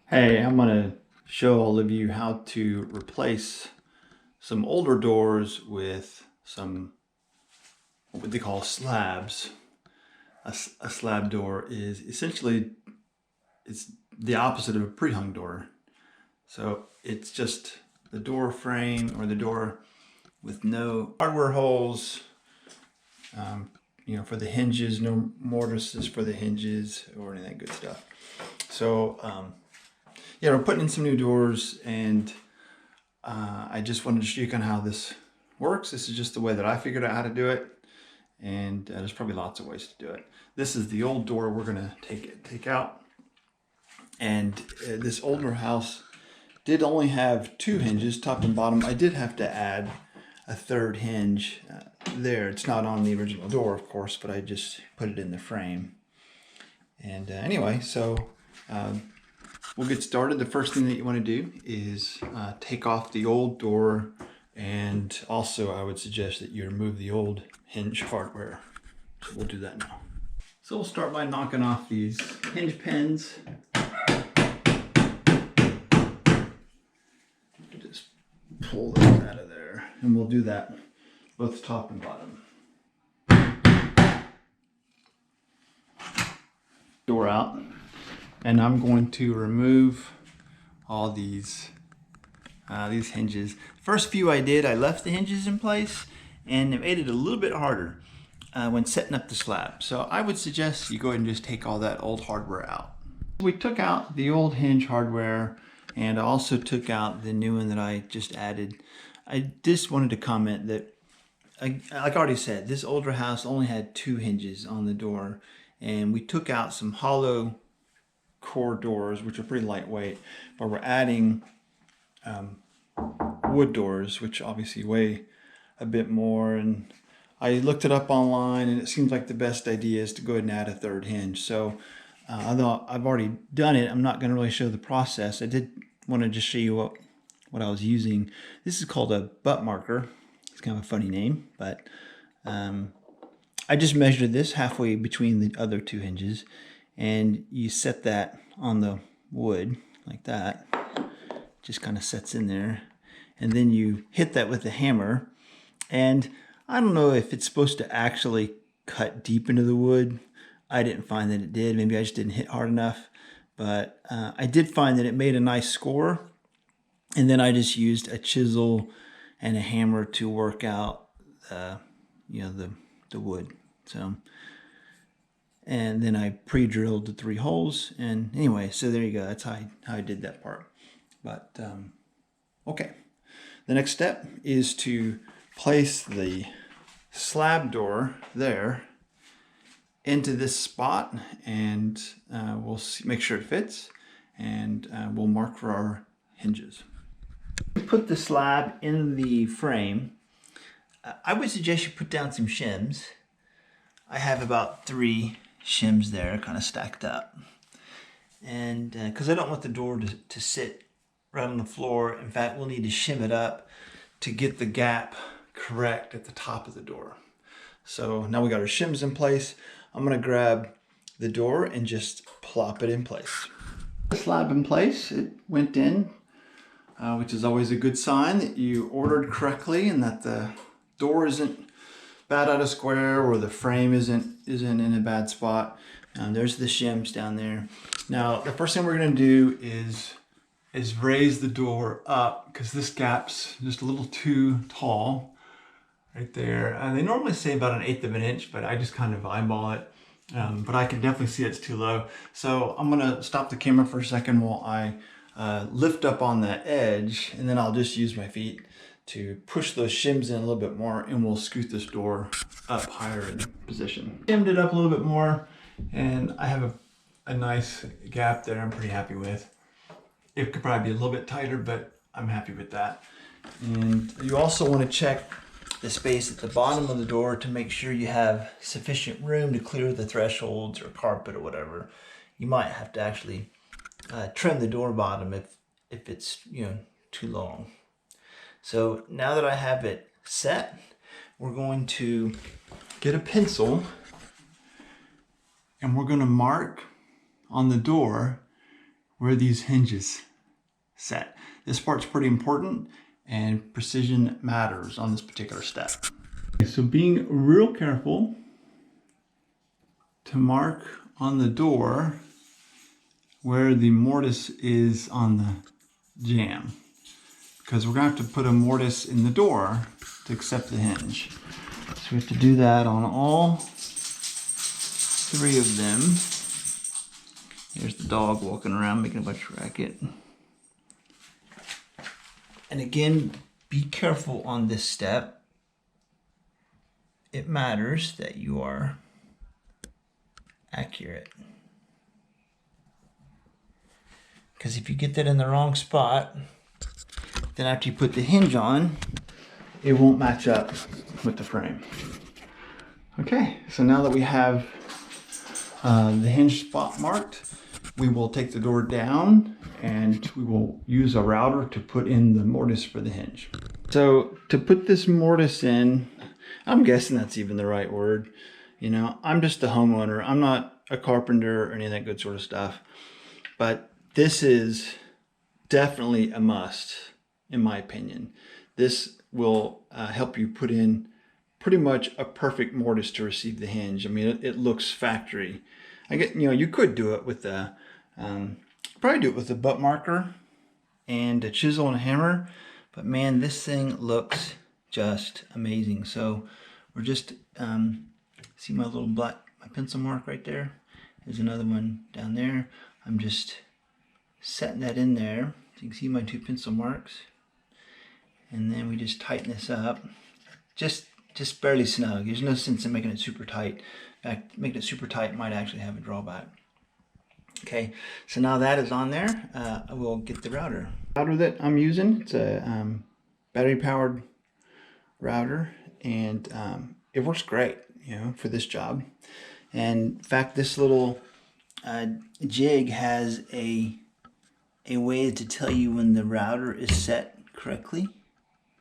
Hey, I'm going to show all of you how to replace some older doors with some what they call slabs. A slab door is essentially it's the opposite of a pre-hung door. So it's just the door frame or the door with no hardware holes, for the hinges, no mortises for the hinges or any of that good stuff. So yeah, we're putting in some new doors, and I just wanted to show you kind of how this works. This is just the way that I figured out how to do it, and there's probably lots of ways to do it. This is the old door we're going to take out, and this older house did only have two hinges, top and bottom. I did have to add a third hinge there. It's not on the original door, of course, but I just put it in the frame. And anyway, so we'll get started. The first thing that you want to do is take off the old door, and also I would suggest that you remove the old hinge hardware. So we'll do that now. So we'll start by knocking off these hinge pins. Just pull those out of there, and we'll do that both top and bottom. Door out. And I'm going to remove all these hinges. First few I did, I left the hinges in place, and it made it a little bit harder when setting up the slab. So I would suggest you go ahead and just take all that old hardware out. We took out the old hinge hardware, and I also took out the new one that I just added. I just wanted to comment that, like I already said, this older house only had two hinges on the door, and we took out some hollow core doors, which are pretty lightweight, but we're adding wood doors, which obviously weigh a bit more. And I looked it up online, and it seems like the best idea is to go ahead and add a third hinge. So although I've already done it, I'm not going to really show the process. I did want to just show you what I was using. This is called a butt marker. It's kind of a funny name, but I just measured this halfway between the other two hinges, and you set that on the wood like that. Just kind of sets in there, and then you hit that with a hammer. And I don't know if it's supposed to actually cut deep into the wood. I didn't find that it did. Maybe I just didn't hit hard enough, but I did find that it made a nice score. And then I just used a chisel and a hammer to work out the wood. So, and then I pre-drilled the 3 holes, and anyway, so there you go. That's how I did that part. But okay, the next step is to place the slab door there into this spot, and we'll make sure it fits, and we'll mark for our hinges. Put the slab in the frame. I would suggest you put down some shims. I have about 3 shims there, kind of stacked up, and because I don't want the door to sit right on the floor. In fact, we'll need to shim it up to get the gap correct at the top of the door. So now we got our shims in place. I'm going to grab the door and just plop it in place. The slab in place, it went in, which is always a good sign that you ordered correctly and that the door isn't bad out of square, or the frame isn't in a bad spot. There's the shims down there. Now the first thing we're going to do is raise the door up, because this gap's just a little too tall right there. And they normally say about 1/8 of an inch, but I just kind of eyeball it. But I can definitely see it's too low. So I'm going to stop the camera for a second while I lift up on that edge, and then I'll just use my feet to push those shims in a little bit more, and we'll scoot this door up higher in position. Shimmed it up a little bit more, and I have a nice gap there I'm pretty happy with. It could probably be a little bit tighter, but I'm happy with that. And you also want to check the space at the bottom of the door to make sure you have sufficient room to clear the thresholds or carpet or whatever. You might have to actually trim the door bottom if it's too long. So now that I have it set, we're going to get a pencil, and we're going to mark on the door where these hinges set. This part's pretty important, and precision matters on this particular step. So being real careful to mark on the door where the mortise is on the jamb, because we're going to have to put a mortise in the door to accept the hinge. So we have to do that on all 3 of them. Here's the dog walking around making a bunch of racket. And again, be careful on this step. It matters that you are accurate. Because if you get that in the wrong spot, then after you put the hinge on, it won't match up with the frame. Okay, so now that we have the hinge spot marked, we will take the door down and we will use a router to put in the mortise for the hinge. So to put this mortise in, I'm guessing that's even the right word. You know, I'm just a homeowner. I'm not a carpenter or any of that good sort of stuff. But this is definitely a must, in my opinion. This will help you put in pretty much a perfect mortise to receive the hinge. I mean, it looks factory. You could do it with a, probably do it with a butt marker and a chisel and a hammer, but man, this thing looks just amazing. So we're just, see my little my pencil mark right there? There's another one down there. I'm just setting that in there. So you can see my 2 pencil marks. And then we just tighten this up. Just barely snug. There's no sense in making it super tight. In fact, making it super tight might actually have a drawback. Okay, so now that is on there, I will get the router. The router that I'm using, it's a battery-powered router, and it works great, for this job. And in fact, this little jig has a way to tell you when the router is set correctly.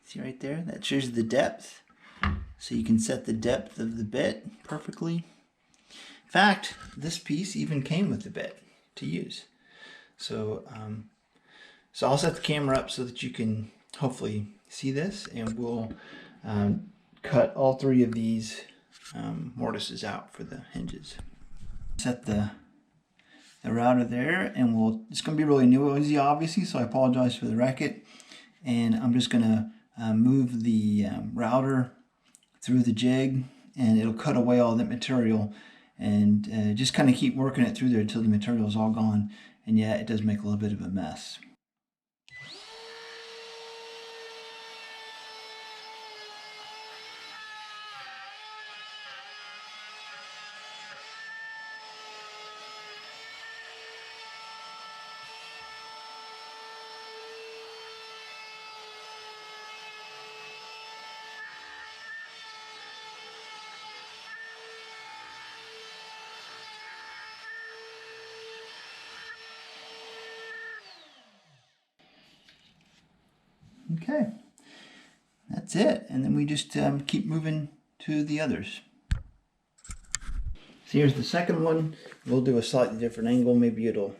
See right there? That shows the depth. So you can set the depth of the bit perfectly. In fact, this piece even came with the bit to use. So, so I'll set the camera up so that you can hopefully see this, and we'll cut all 3 of these mortises out for the hinges. Set the router there, and it's going to be really noisy, obviously, so I apologize for the racket. And I'm just going to move the router through the jig, and it'll cut away all that material, and just kind of keep working it through there until the material is all gone. And yeah, it does make a little bit of a mess. Okay, that's it. And then we just keep moving to the others. So here's the second one. We'll do a slightly different angle. Maybe it'll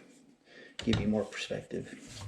give you more perspective.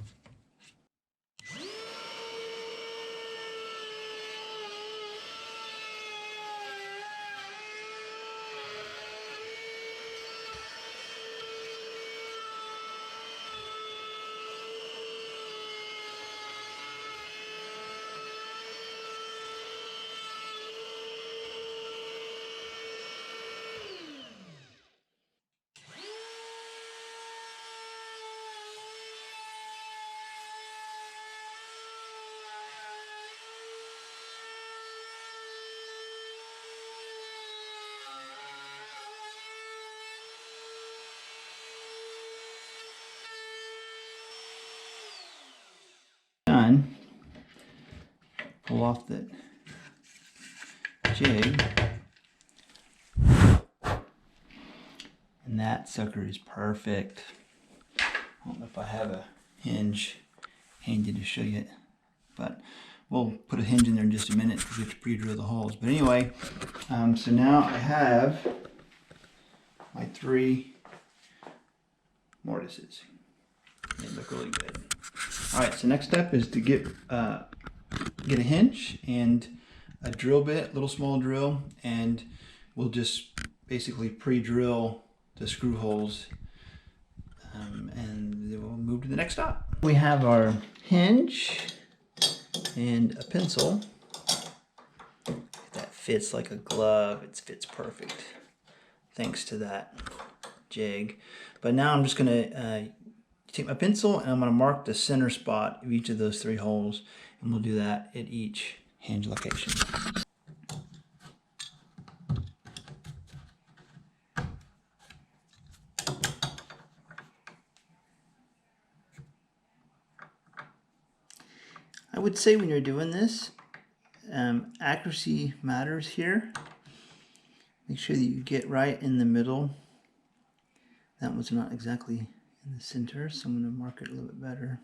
Done. Pull off that jig, and that sucker is perfect. I don't know if I have a hinge handy to show you, but we'll put a hinge in there in just a minute because we have to pre-drill the holes. But anyway, so now I have my 3 mortises. They look really good. All right, so next step is to get a hinge and a drill bit, little small drill, and we'll just basically pre-drill the screw holes, and then we'll move to the next stop. We have our hinge and a pencil. That fits like a glove. It fits perfect thanks to that jig. But now I'm just gonna take my pencil and I'm gonna mark the center spot of each of those 3 holes, and we'll do that at each hinge location. I would say when you're doing this, accuracy matters here. Make sure that you get right in the middle. That one's not exactly in the center, so I'm going to mark it a little bit better.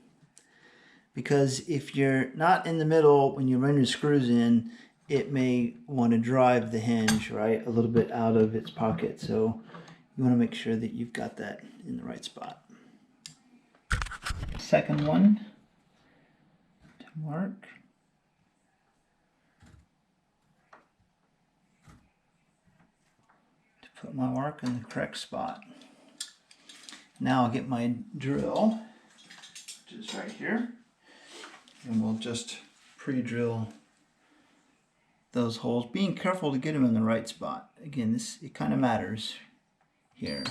Because if you're not in the middle when you run your screws in, it may want to drive the hinge, right, a little bit out of its pocket. So you want to make sure that you've got that in the right spot. Second one to mark. To put my mark in the correct spot. Now I'll get my drill, which is right here, and we'll just pre-drill those holes, being careful to get them in the right spot. Again, it kind of matters here.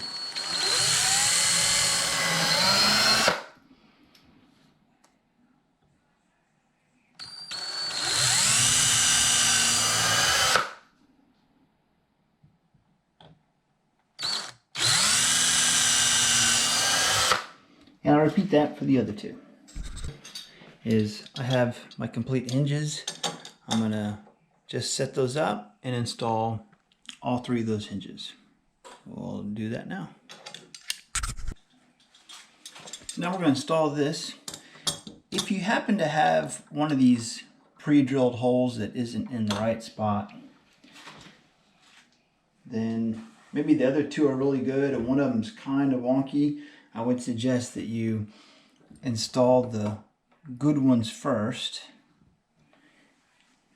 And I'll repeat that for the other 2. I have my complete hinges. I'm gonna just set those up and install all 3 of those hinges. We'll do that now. So now we're gonna install this. If you happen to have one of these pre-drilled holes that isn't in the right spot, then maybe the other 2 are really good and one of them's kind of wonky. I would suggest that you install the good ones first.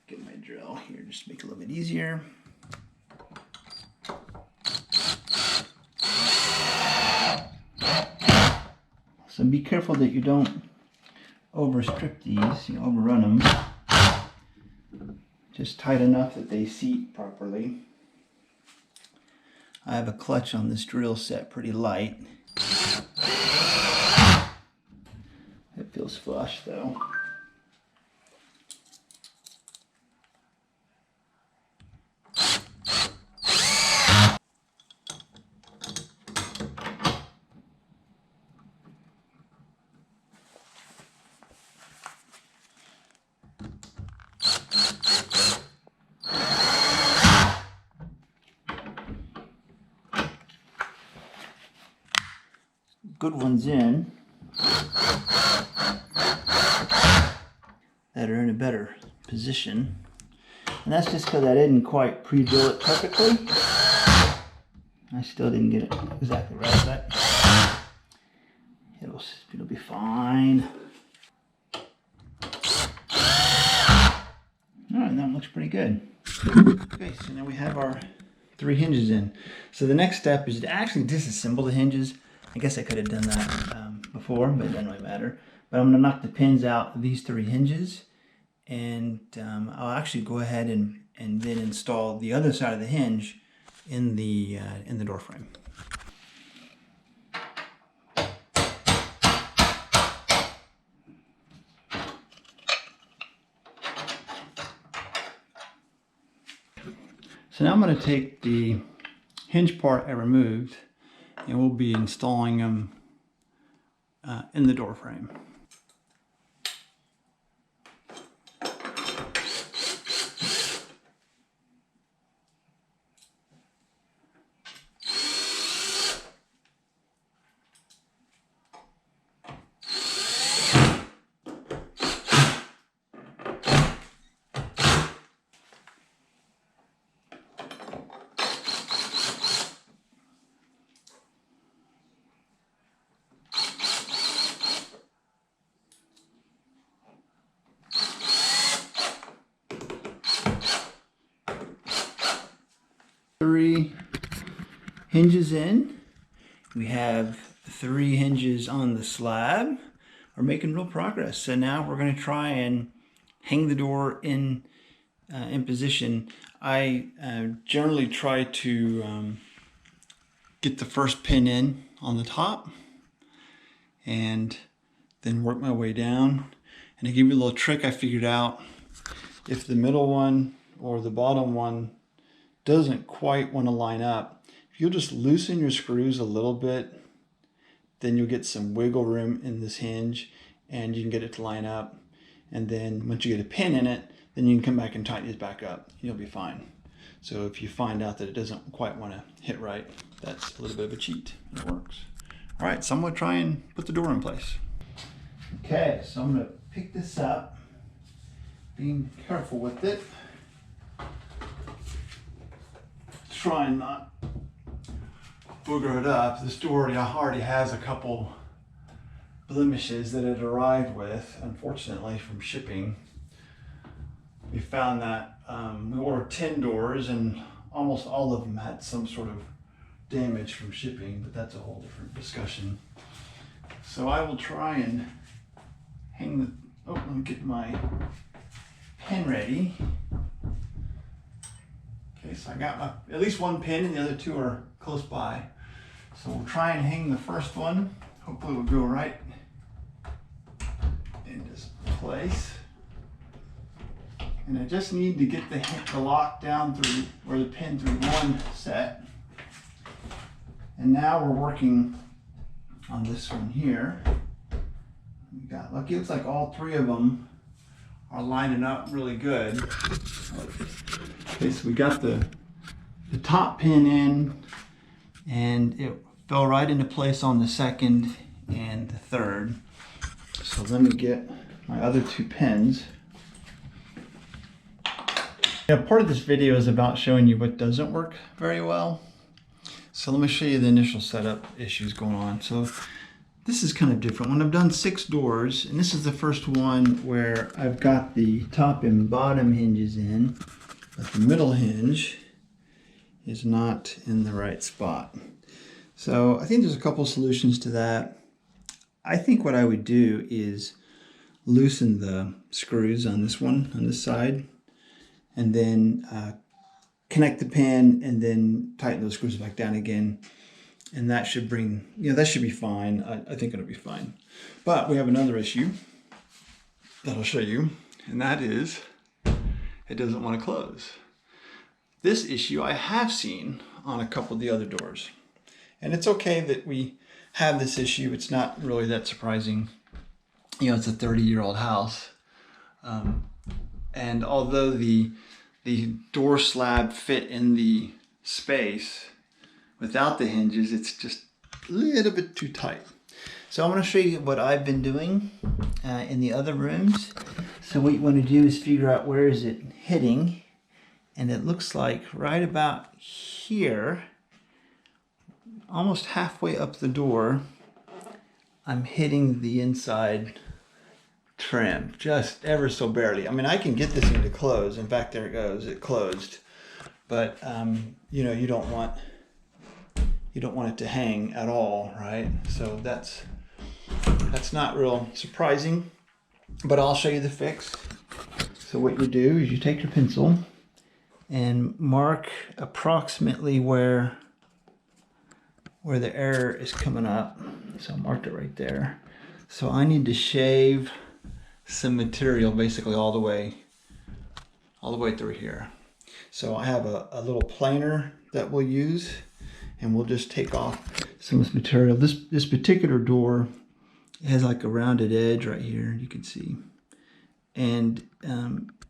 Get my drill here just to make it a little bit easier. So be careful that you don't overstrip these, overrun them. Just tight enough that they seat properly. I have a clutch on this drill set pretty light. It feels flush though. Good ones in that are in a better position, and that's just because I didn't quite pre-drill it perfectly. I still didn't get it exactly right, but it'll be fine. All right, that looks pretty good. Okay, so now we have our 3 hinges in. So the next step is to actually disassemble the hinges. I guess I could have done that before, but it doesn't really matter. But I'm going to knock the pins out of these 3 hinges, and I'll actually go ahead and then install the other side of the hinge in the door frame. So now I'm going to take the hinge part I removed, and we'll be installing them in the door frame. 3 hinges in. We have 3 hinges on the slab. We're making real progress. So now we're going to try and hang the door in position. I generally try to get the first pin in on the top and then work my way down. And to give you a little trick I figured out, if the middle one or the bottom one doesn't quite want to line up, if you'll just loosen your screws a little bit, then you'll get some wiggle room in this hinge and you can get it to line up. And then once you get a pin in it, then you can come back and tighten it back up. You'll be fine. So if you find out that it doesn't quite want to hit right, that's a little bit of a cheat. It works. All right, so I'm going to try and put the door in place. Okay, so I'm going to pick this up, being careful with it. Try and not booger it up. This door already has a couple blemishes that it arrived with, unfortunately, from shipping. We found that we ordered 10 doors and almost all of them had some sort of damage from shipping, but that's a whole different discussion. So I will try and hang the, oh, let me get my pin ready. Okay, so I got my, at least one pin and the other 2 are close by. So we'll try and hang the first one. Hopefully it'll go right in this place. And I just need to get the lock down through, or the pin through one set. And now we're working on this one here. We got lucky, it looks like all 3 of them are lining up really good. Okay, so we got the top pin in and it fell right into place on the second and the third. So let me get my other 2 pins. Yeah, part of this video is about showing you what doesn't work very well. So let me show you the initial setup issues going on. So this is kind of different. When I've done 6 doors, and this is the first one where I've got the top and bottom hinges in, but the middle hinge is not in the right spot. So I think there's a couple solutions to that. I think what I would do is loosen the screws on this one, on this side, and then connect the pin and then tighten those screws back down again. And that should bring, that should be fine. I think it'll be fine. But we have another issue that I'll show you, and that is it doesn't want to close. This issue I have seen on a couple of the other doors. And it's okay that we have this issue. It's not really that surprising. It's a 30-year-old house. And although the door slab fit in the space without the hinges, it's just a little bit too tight. So I'm going to show you what I've been doing in the other rooms. So what you want to do is figure out where is it hitting. And it looks like right about here, almost halfway up the door, I'm hitting the inside trim, just ever so barely. I mean, I can get this thing to close. In fact, there it goes, it closed. But you don't want it to hang at all, right? So that's not real surprising, but I'll show you the fix. So what you do is you take your pencil and mark approximately where the error is coming up. So I marked it right there. So I need to shave some material basically all the way through here. So I have a little planer that we'll use, and we'll just take off some of this material. This particular door has like a rounded edge right here, you can see. And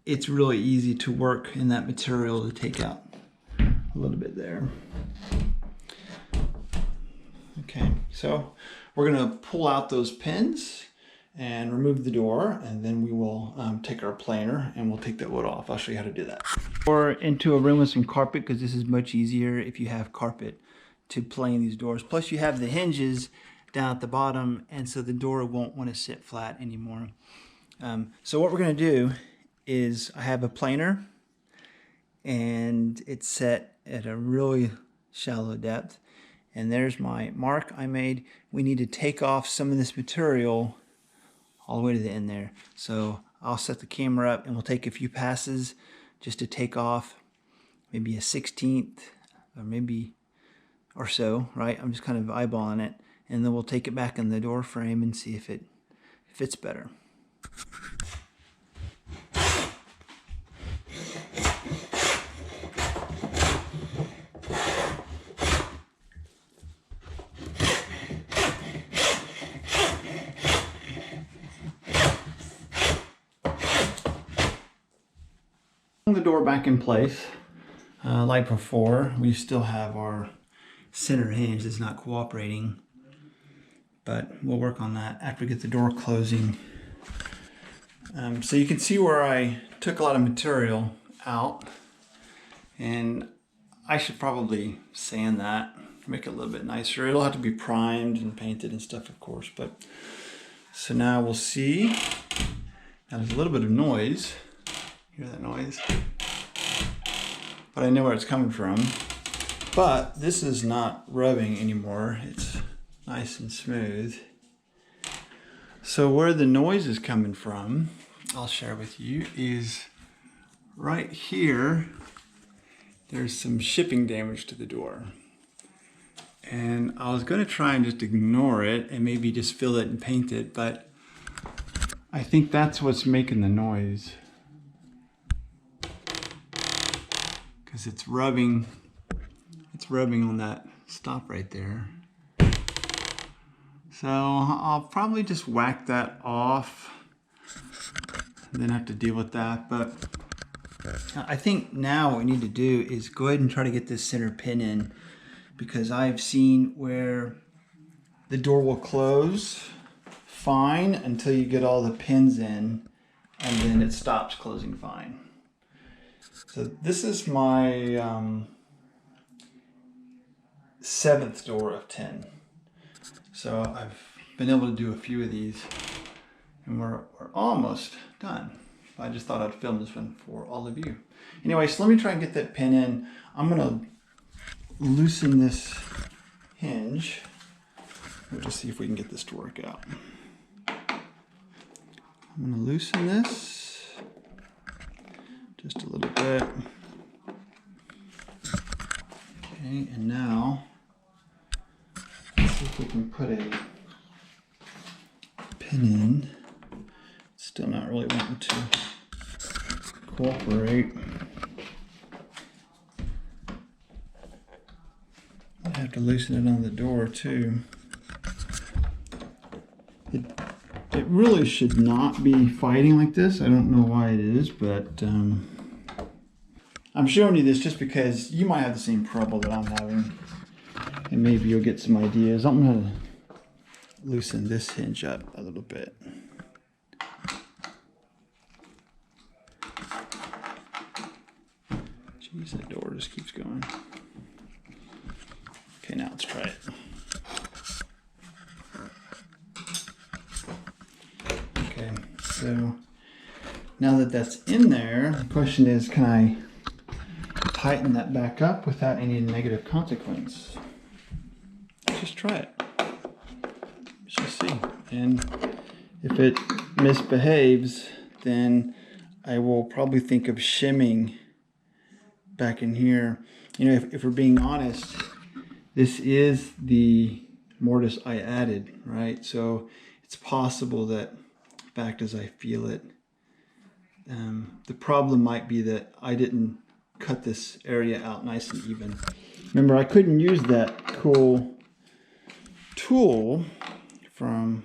it's really easy to work in that material to take out a little bit there. Okay, so we're gonna pull out those pins and remove the door, and then we will take our planer and we'll take that wood off. I'll show you how to do that. Or into a room with some carpet, because this is much easier if you have carpet to plane these doors. Plus you have the hinges down at the bottom, and so the door won't want to sit flat anymore. So what we're going to do is I have a planer, and it's set at a really shallow depth. And there's my mark I made. We need to take off some of this material all the way to the end there. So I'll set the camera up and we'll take a few passes just to take off maybe a 1/16 or maybe or so, right? I'm just kind of eyeballing it, and then we'll take it back in the door frame and see if it fits better. The door back in place. Like before, we still have our center hinge that's not cooperating, but we'll work on that after we get the door closing. So you can see where I took a lot of material out, and I should probably sand that, make it a little bit nicer. It'll have to be primed and painted and stuff, of course, but so now we'll see. Now there's a little bit of noise. Hear that noise? But I know where it's coming from. But this is not rubbing anymore. It's nice and smooth. So where the noise is coming from, I'll share with you, is right here. There's some shipping damage to the door. And I was going to try and just ignore it and maybe just fill it and paint it, but I think that's what's making the noise. Because it's rubbing on that stop right there. So I'll probably just whack that off and then have to deal with that. But I think now what we need to do is go ahead and try to get this center pin in, because I've seen where the door will close fine until you get all the pins in, and then it stops closing fine. So this is my 7th door of 10. So I've been able to do a few of these, and we're almost done. I just thought I'd film this one for all of you. Anyway, so let me try and get that pin in. I'm gonna loosen this hinge. We'll just see if we can get this to work out. I'm gonna loosen this just a little bit. Okay, and now let's see if we can put a pin in. Still not really wanting to cooperate. I have to loosen it on the door too. It really should not be fighting like this. I don't know why it is, but I'm showing you this just because you might have the same trouble that I'm having, and maybe you'll get some ideas. I'm gonna loosen this hinge up a little bit. Jeez, that door just keeps going. Okay, now let's try it. Okay, so now that that's in there, the question is, can I tighten that back up without any negative consequence? Let's just try it. Let's just see. And if it misbehaves, then I will probably think of shimming back in here. You know, if we're being honest, this is the mortise I added, right? So it's possible that, in fact, as I feel it, the problem might be that I didn't cut this area out nice and even. Remember, I couldn't use that cool tool from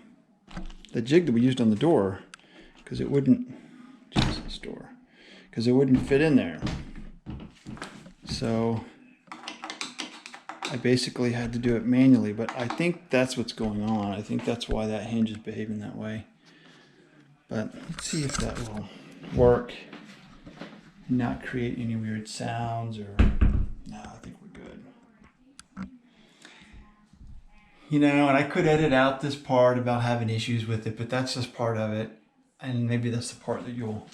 the jig that we used on the door because it wouldn't, Jesus, door, because it wouldn't fit in there. So I basically had to do it manually, but I think that's what's going on. I think that's why that hinge is behaving that way. But let's see if that will work and not create any weird sounds or, no, I think we're good. You know, and I could edit out this part about having issues with it, but that's just part of it. And maybe that's the part that you'll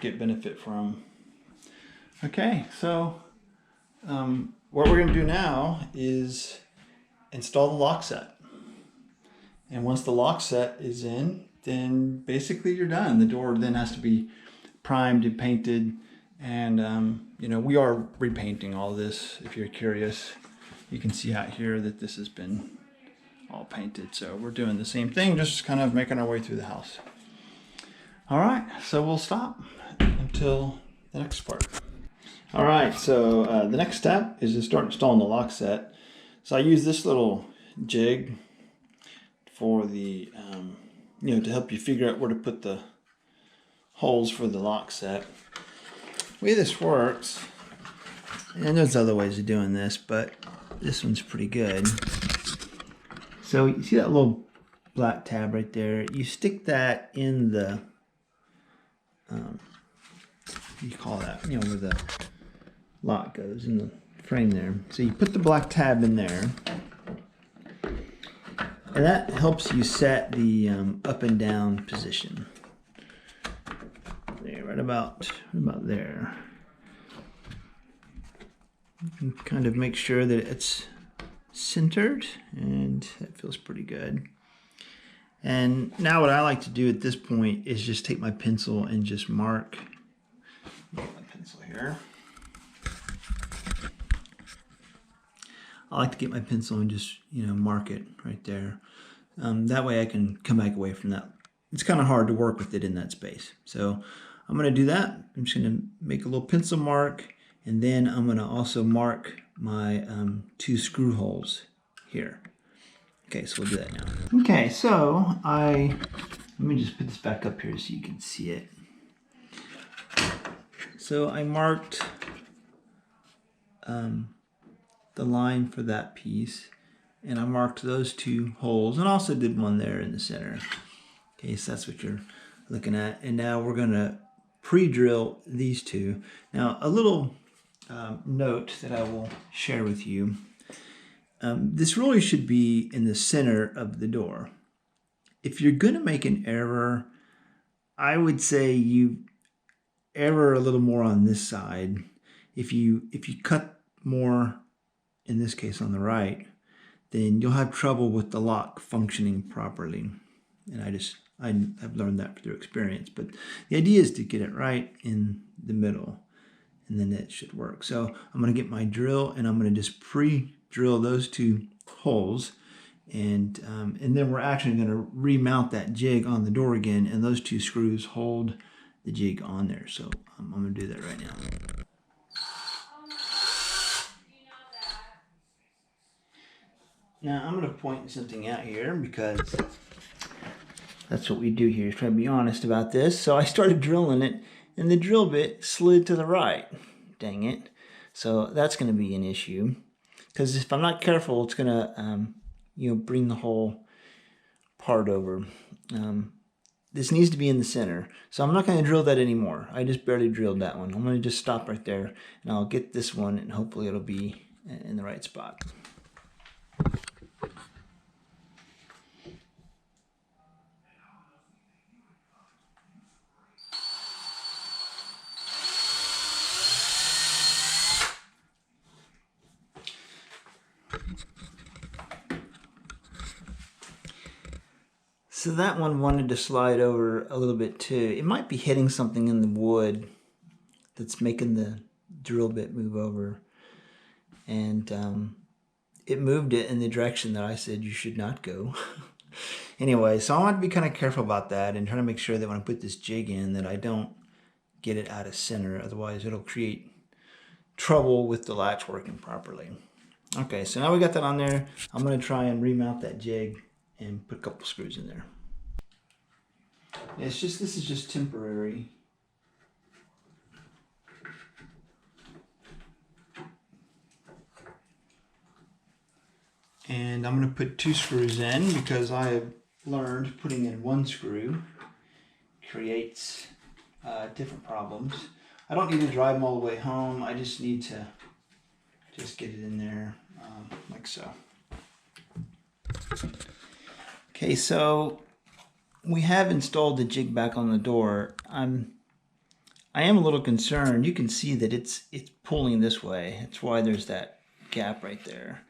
get benefit from. Okay, so what we're going to do now is install the lock set. And once the lock set is in, then basically you're done. The door then has to be primed and painted. And, you know, we are repainting all this. If you're curious, you can see out here that this has been all painted. So we're doing the same thing, just kind of making our way through the house. All right, so we'll stop until the next part. All right, so the next step is to start installing the lock set. So I use this little jig for the, you know, to help you figure out where to put the holes for the lock set. The way this works, and there's other ways of doing this, but this one's pretty good. So you see that little black tab right there? You stick that in the, what do you call that? You know, where the lock goes in the frame there. So you put the black tab in there, and that helps you set the up and down position. There, right about there. You can kind of make sure that it's centered, and that feels pretty good. And now what I like to do at this point is just take my pencil and just mark. Get my pencil here. I like to get my pencil and just, you know, mark it right there. That way I can come back away from that. It's kind of hard to work with it in that space. So I'm going to do that. I'm just going to make a little pencil mark, and then I'm going to also mark my 2 screw holes here. Okay, so we'll do that now. Okay, so let me just put this back up here so you can see it. So I marked the line for that piece, and I marked those 2 holes, and also did one there in the center. Okay, so that's what you're looking at. And now we're going to pre-drill these 2. Now, a little note that I will share with you. This really should be in the center of the door. If you're going to make an error, I would say you error a little more on this side. If you cut more, in this case on the right, then you'll have trouble with the lock functioning properly. And I've learned that through experience. But the idea is to get it right in the middle, and then it should work. So I'm going to get my drill, and I'm going to just pre-drill those 2 holes, and then we're actually going to remount that jig on the door again, and those 2 screws hold the jig on there. So I'm going to do that right now. Now I'm going to point something out here, because that's what we do here, is try to be honest about this. So I started drilling it, and the drill bit slid to the right. Dang it. So that's going to be an issue, because if I'm not careful, it's going to you know, bring the whole part over. This needs to be in the center. So I'm not going to drill that anymore. I just barely drilled that one. I'm going to just stop right there, and I'll get this one, and hopefully it'll be in the right spot. So that one wanted to slide over a little bit too. It might be hitting something in the wood that's making the drill bit move over. And it moved it in the direction that I said you should not go. Anyway, so I want to be kind of careful about that, and try to make sure that when I put this jig in that I don't get it out of center. Otherwise it'll create trouble with the latch working properly. Okay, so now we got that on there. I'm going to try and remount that jig and put a couple screws in there. This is just temporary. And I'm going to put 2 screws in, because I have learned putting in 1 screw creates different problems. I don't need to drive them all the way home. I just need to get it in there like so. Okay, so we have installed the jig back on the door. I'm I am a little concerned. You can see that it's pulling this way. That's why there's that gap right there.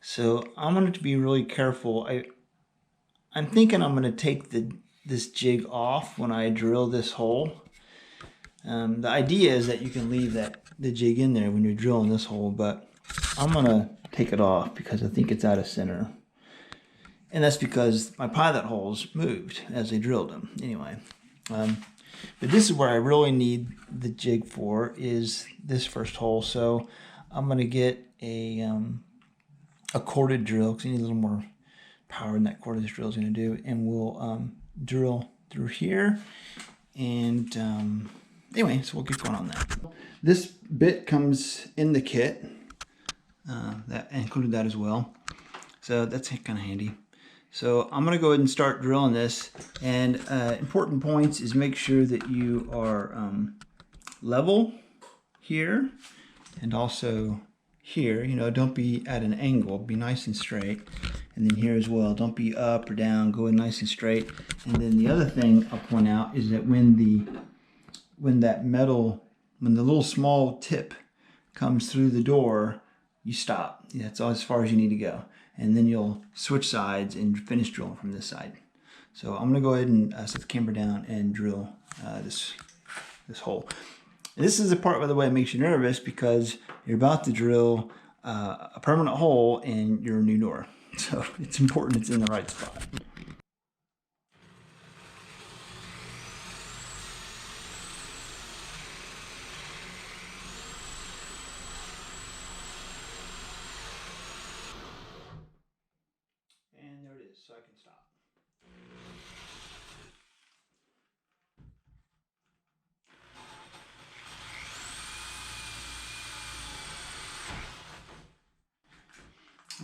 So I'm going to be really careful. I'm thinking I'm going to take this jig off when I drill this hole. The idea is that you can leave the jig in there when you're drilling this hole, but I'm going to take it off because I think it's out of center. And that's because my pilot holes moved as I drilled them. Anyway, but this is where I really need the jig for, is this first hole. So I'm going to get a corded drill because I need a little more power than that cordless drill is going to do. And we'll drill through here. And anyway, so we'll get going on that. This bit comes in the kit. That included that as well. So that's kind of handy. So I'm going to go ahead and start drilling this. And important points is make sure that you are level here and also here. You know, don't be at an angle. Be nice and straight. And then here as well. Don't be up or down. Go in nice and straight. And then the other thing I'll point out is that when the little small tip comes through the door, you stop. That's all as far as you need to go. And then you'll switch sides and finish drilling from this side. So I'm going to go ahead and set the camera down and drill this hole. And this is the part, by the way, that makes you nervous because you're about to drill a permanent hole in your new door. So it's important it's in the right spot. And there it is, so I can stop.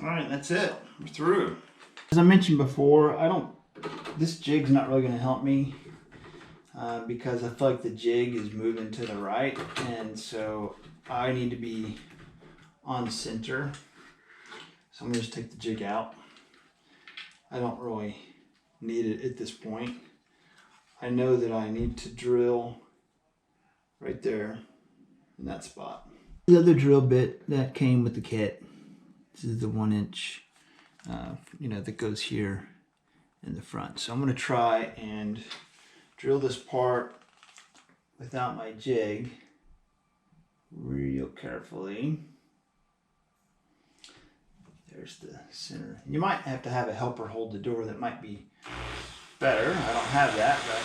All right, that's it. We're through. As I mentioned before, this jig's not really going to help me because I feel like the jig is moving to the right, and so I need to be on center. So I'm going to just take the jig out. I don't really need it at this point. I know that I need to drill right there in that spot. The other drill bit that came with the kit. This is the 1 inch, that goes here in the front. So I'm going to try and drill this part without my jig real carefully. There's the center. You might have to have a helper hold the door. That might be better. I don't have that, but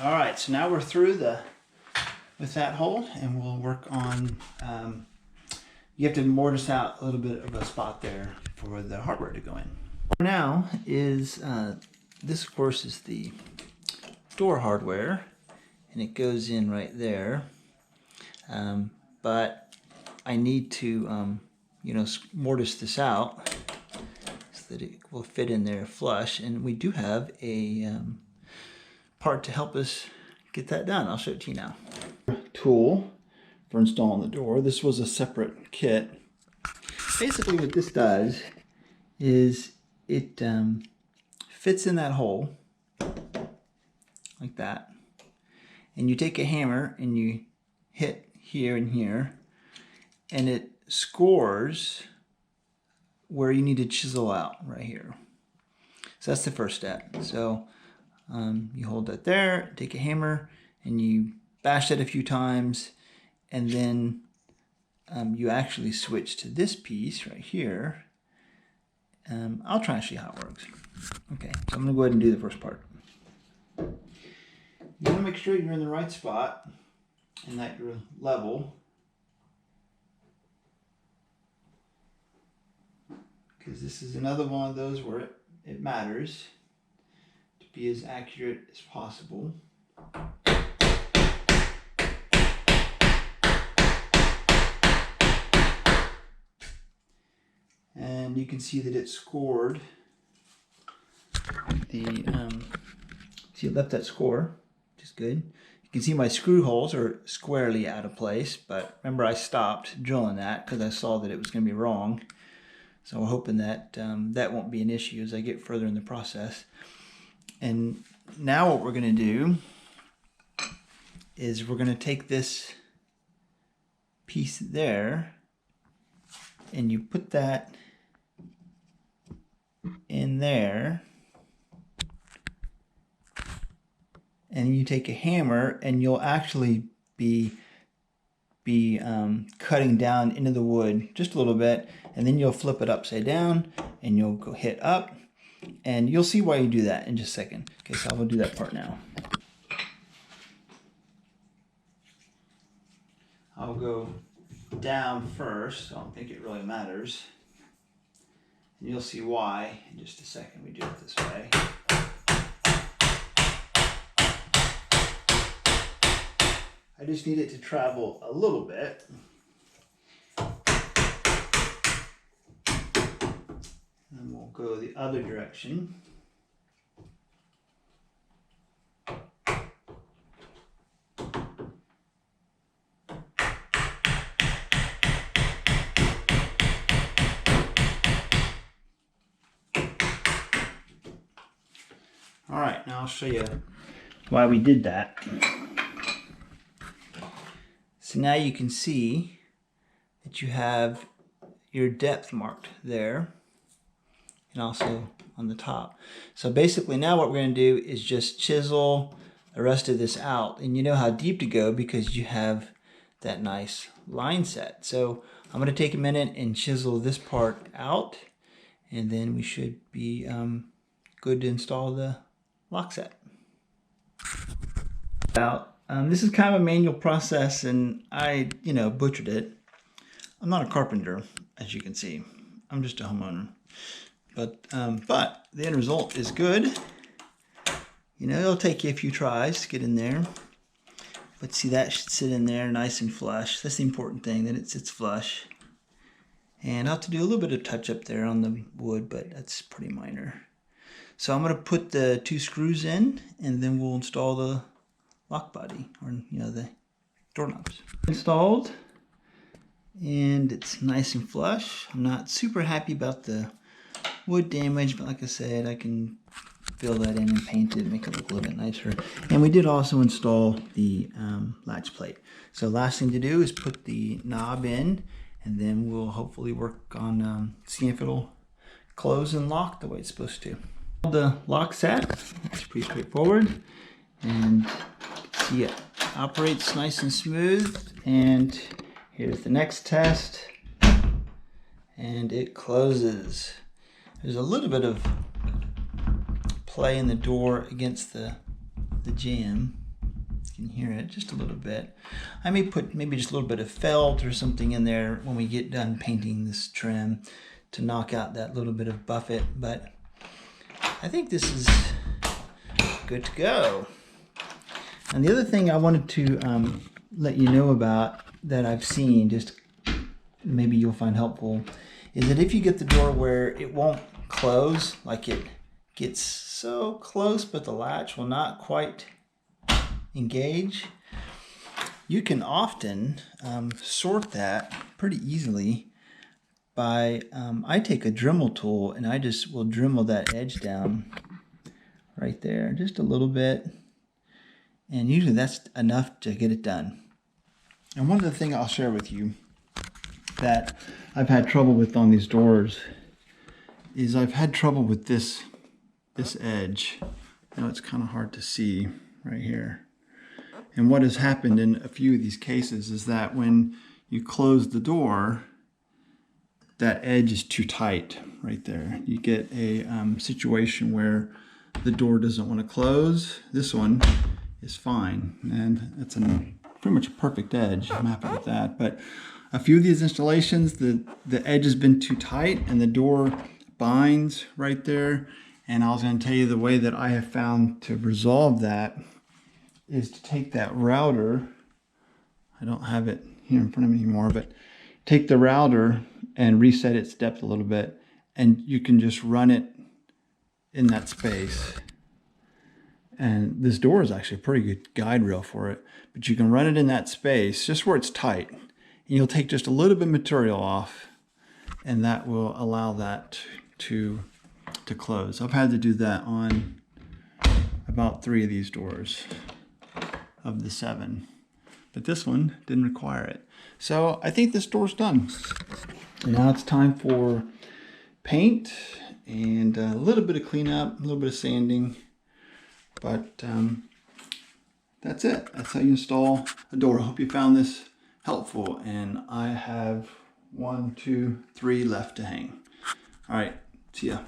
all right, so now we're through with that hole, and we'll work on, you have to mortise out a little bit of a spot there for the hardware to go in. Now is, this of course is the door hardware, and it goes in right there, but I need to, mortise this out so that it will fit in there flush, and we do have a part to help us get that done. I'll show it to you now. Tool for installing the door. This was a separate kit. Basically what this does is it fits in that hole like that, and you take a hammer and you hit here and here, and it scores where you need to chisel out right here. So that's the first step. So you hold that there, take a hammer, and you bash that a few times, and then you actually switch to this piece right here. I'll try and show you how it works. Okay, so I'm going to go ahead and do the first part. You want to make sure you're in the right spot and that you're level, because this is another one of those where it matters to be as accurate as possible. And you can see that it scored the, see it left that score, which is good. You You can see my screw holes are squarely out of place, but remember I stopped drilling that because I saw that it was going to be wrong. So we're hoping that that won't be an issue as I get further in the process. And now what we're going to do is we're going to take this piece there and you put that in there, and you take a hammer and you'll actually be cutting down into the wood just a little bit, and then you'll flip it upside down and you'll go hit up, and you'll see why you do that in just a second. Okay, so I will do that part now. I'll go down first. So I don't think it really matters. And you'll see why in just a second we do it this way. I just need it to travel a little bit. And then we'll go the other direction. All right, now I'll show you why we did that. So now you can see that you have your depth marked there and also on the top. So basically now what we're going to do is just chisel the rest of this out, and you know how deep to go because you have that nice line set. So I'm going to take a minute and chisel this part out, and then we should be good to install the lock set. This is kind of a manual process, and I, butchered it. I'm not a carpenter, as you can see. I'm just a homeowner. But the end result is good. It'll take you a few tries to get in there. But see, that should sit in there nice and flush. That's the important thing, that it sits flush. And I'll have to do a little bit of touch up there on the wood, but that's pretty minor. So I'm going to put the 2 screws in, and then we'll install the lock body, or the doorknobs. Installed, and it's nice and flush. I'm not super happy about the wood damage, but like I said, I can fill that in and paint it, make it look a little bit nicer. And we did also install the latch plate. So last thing to do is put the knob in, and then we'll hopefully work on seeing if it'll close and lock the way it's supposed to. The lock set, it's pretty straightforward, and see it operates nice and smooth. And here's the next test, and it closes. There's a little bit of play in the door against the jamb. You can hear it just a little bit. I may put maybe just a little bit of felt or something in there when we get done painting this trim to knock out that little bit of buffet, but I think this is good to go. And the other thing I wanted to let you know about that I've seen, just maybe you'll find helpful, is that if you get the door where it won't close, like it gets so close but the latch will not quite engage, you can often sort that pretty easily by, I take a Dremel tool and I just will Dremel that edge down right there, just a little bit. And usually that's enough to get it done. And one of the things I'll share with you that I've had trouble with on these doors is I've had trouble with this edge. Now it's kind of hard to see right here. And what has happened in a few of these cases is that when you close the door, that edge is too tight right there. You get a situation where the door doesn't want to close. This one is fine, and it's pretty much a perfect edge. I'm happy with that. But a few of these installations, the edge has been too tight and the door binds right there. And I was going to tell you the way that I have found to resolve that is to take that router. I don't have it here in front of me anymore, but take the router and reset its depth a little bit, and you can just run it in that space. And this door is actually a pretty good guide rail for it, but you can run it in that space just where it's tight. And you'll take just a little bit of material off, and that will allow that to close. I've had to do that on about 3 of these doors of the 7, but this one didn't require it. So I think this door's done. And now it's time for paint and a little bit of cleanup, a little bit of sanding, but that's it. That's how you install a door. I hope you found this helpful, and I have 1, 2, 3 left to hang. All right, see ya.